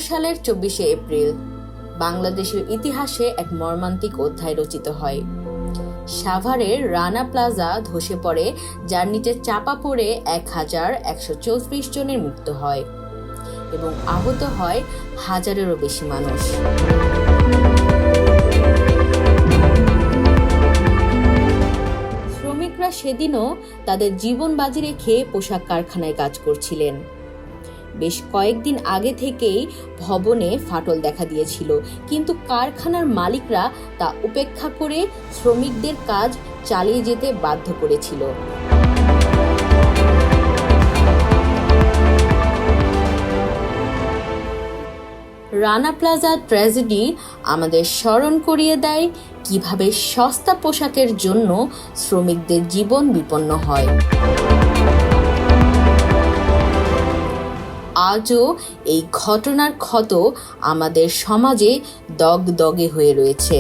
সালের 24শে এপ্রিল বাংলাদেশের ইতিহাসে এক মর্মান্তিক অধ্যায় রচিত হয়। সাভারের রানা প্লাজা ধসে পড়ে, যার নিচে চাপা পড়ে 1134 জনের মৃত্যু হয় এবং আহত হয় হাজারেরও বেশি মানুষ। শ্রমিকরা সেদিনও তাদের জীবন বাজি রেখে পোশাক কারখানায় কাজ করছিলেন। বেশ কয়েকদিন আগে থেকেই ভবনে ফাটল দেখা দিয়েছিল, কিন্তু কারখানার মালিকরা তা উপেক্ষা করে শ্রমিকদের কাজ চালিয়ে যেতে বাধ্য করেছিল। রানা প্লাজা ট্র্যাজেডি আমাদের স্মরণ করিয়ে দেয় কিভাবে সস্তা পোশাকের জন্য শ্রমিকদের জীবন বিপন্ন হয়। আজও এই ঘটনার ক্ষত আমাদের সমাজে দগদগে হয়ে রয়েছে।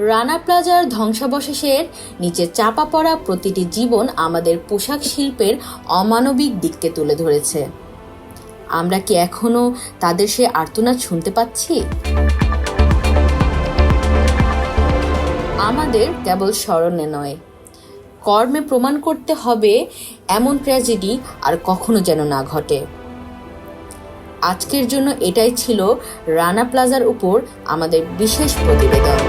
রানা প্লাজার ধ্বংসাবশেষের নিচে চাপা পড়া প্রতিটি জীবন আমাদের পোশাক শিল্পের অমানবিক দিককে তুলে ধরেছে। আমরা কি এখনো তাদের সে আর্তনাদ শুনতে পাচ্ছি? আমাদের কেবল স্মরণে নয়, কর্মে প্রমাণ করতে হবে এমন ট্র্যাজেডি আর কখনো যেন না ঘটে। আজকের জন্য এটাই ছিল রানা প্লাজার উপর আমাদের বিশেষ প্রতিবেদন।